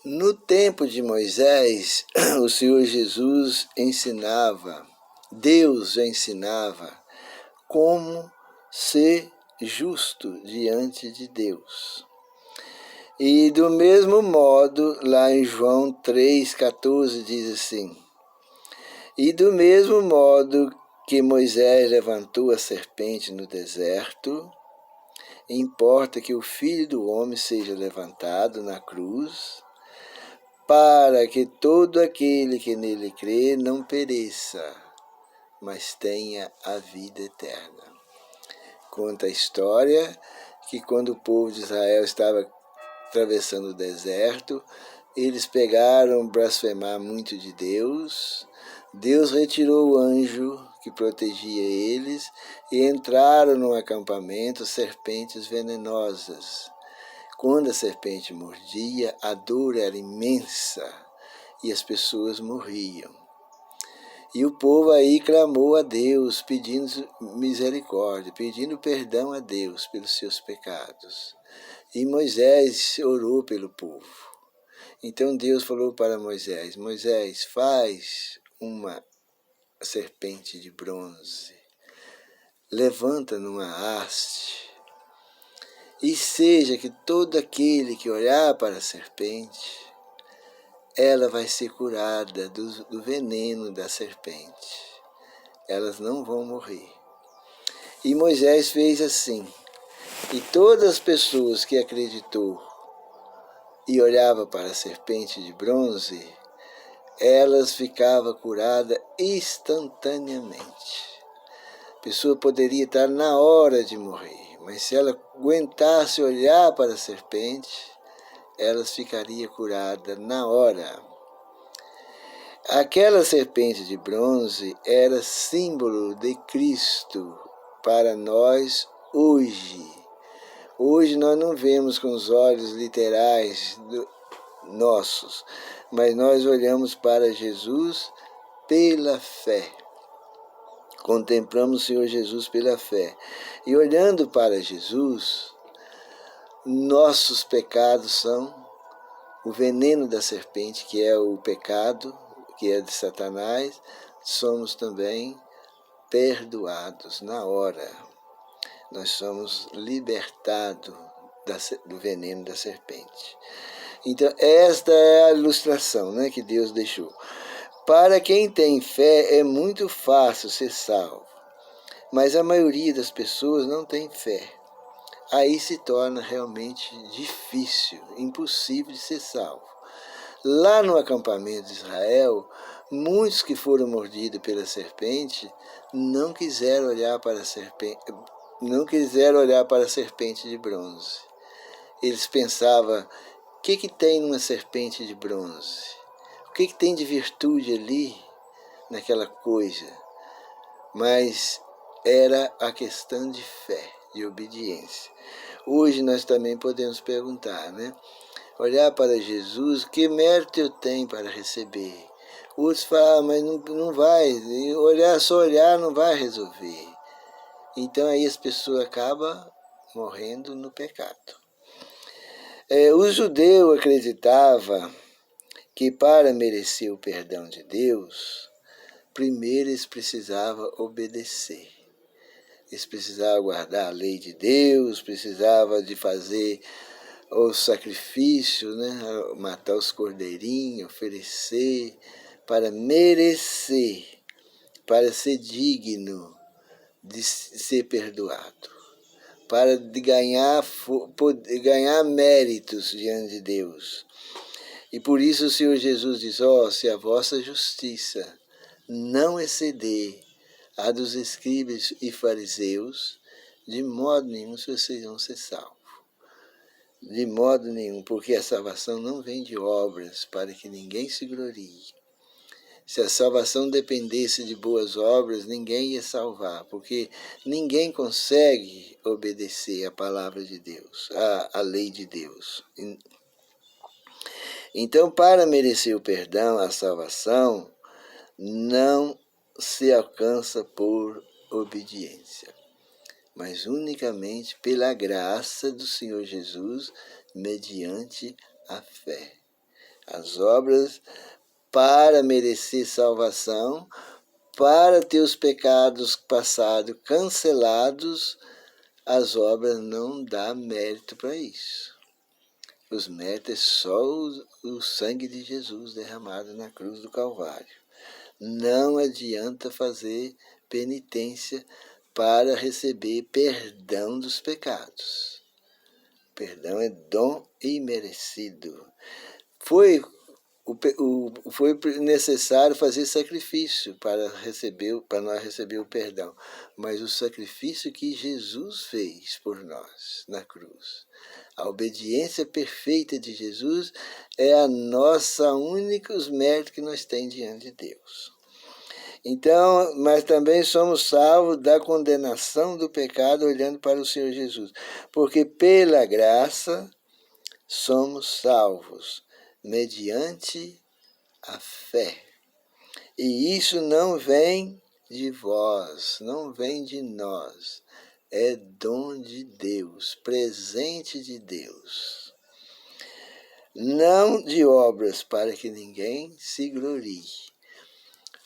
No tempo de Moisés, o Senhor Jesus ensinava, Deus ensinava como ser justo diante de Deus. E do mesmo modo, lá em João 3,14 diz assim: e do mesmo modo que Moisés levantou a serpente no deserto, importa que o Filho do Homem seja levantado na cruz, para que todo aquele que nele crê não pereça, mas tenha a vida eterna. Conta a história que quando o povo de Israel estava atravessando o deserto, eles pegaram blasfemar muito de Deus. Deus retirou o anjo que protegia eles e entraram num acampamento serpentes venenosas. Quando a serpente mordia, a dor era imensa e as pessoas morriam. E o povo aí clamou a Deus, pedindo misericórdia, pedindo perdão a Deus pelos seus pecados. E Moisés orou pelo povo. Então Deus falou para Moisés: Moisés, faz uma serpente de bronze, levanta numa haste, e seja que todo aquele que olhar para a serpente, ela vai ser curada do veneno da serpente. Elas não vão morrer. E Moisés fez assim. E todas as pessoas que acreditou e olhava para a serpente de bronze, elas ficavam curadas instantaneamente. A pessoa poderia estar na hora de morrer, mas se ela aguentasse olhar para a serpente, elas ficariam curadas na hora. Aquela serpente de bronze era símbolo de Cristo para nós hoje. Hoje nós não vemos com os olhos literais nossos, mas nós olhamos para Jesus pela fé. Contemplamos o Senhor Jesus pela fé. E olhando para Jesus, nossos pecados são o veneno da serpente, que é o pecado, que é de Satanás, somos também perdoados na hora. Nós somos libertados do veneno da serpente. Então, esta é a ilustração, né, que Deus deixou. Para quem tem fé, é muito fácil ser salvo, mas a maioria das pessoas não tem fé. Aí se torna realmente difícil, impossível de ser salvo. Lá no acampamento de Israel, muitos que foram mordidos pela serpente não quiseram olhar para a serpente de bronze. Eles pensavam: o que tem numa serpente de bronze? O que tem de virtude ali, naquela coisa? Mas era a questão de fé, de obediência. Hoje nós também podemos perguntar, né? Olhar para Jesus, que mérito eu tenho para receber? Outros falam, mas não vai, só olhar não vai resolver. Então aí as pessoas acabam morrendo no pecado. O judeu acreditava que para merecer o perdão de Deus, primeiro eles precisavam obedecer. Eles precisavam guardar a lei de Deus, precisavam de fazer o sacrifício, né? Matar os cordeirinhos, oferecer, para merecer, para ser digno de ser perdoado, para ganhar méritos diante de Deus. E por isso o Senhor Jesus diz: se a vossa justiça não exceder a dos escribas e fariseus, de modo nenhum vocês vão ser salvos. De modo nenhum, porque a salvação não vem de obras, para que ninguém se glorie. Se a salvação dependesse de boas obras, ninguém ia salvar, porque ninguém consegue obedecer a palavra de Deus, a lei de Deus. Então, para merecer o perdão, a salvação, não se alcança por obediência, mas unicamente pela graça do Senhor Jesus, mediante a fé. As obras para merecer salvação, para ter os pecados passados cancelados, as obras não dão mérito para isso. Os méritos é só o sangue de Jesus derramado na cruz do Calvário. Não adianta fazer penitência para receber perdão dos pecados. Perdão é dom imerecido. Foi necessário fazer sacrifício para nós receber o perdão. Mas o sacrifício que Jesus fez por nós na cruz, a obediência perfeita de Jesus é a nossa únicos méritos que nós temos diante de Deus. Então, mas também somos salvos da condenação do pecado olhando para o Senhor Jesus. Porque pela graça somos salvos mediante a fé. E isso não vem de vós, não vem de nós. É dom de Deus, presente de Deus. Não de obras para que ninguém se glorie.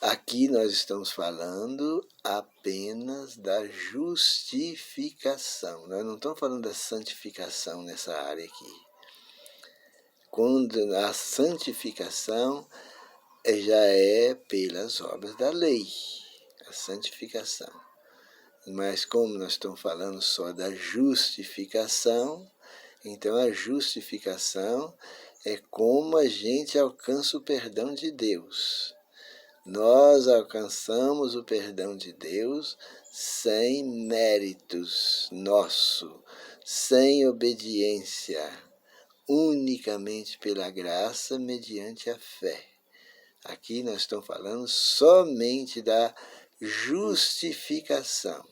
Aqui nós estamos falando apenas da justificação. Nós não estamos falando da santificação nessa área aqui. Quando a santificação já é pelas obras da lei, a santificação. Mas como nós estamos falando só da justificação, então a justificação é como a gente alcança o perdão de Deus. Nós alcançamos o perdão de Deus sem méritos nossos, sem obediência, unicamente pela graça mediante a fé. Aqui nós estamos falando somente da justificação.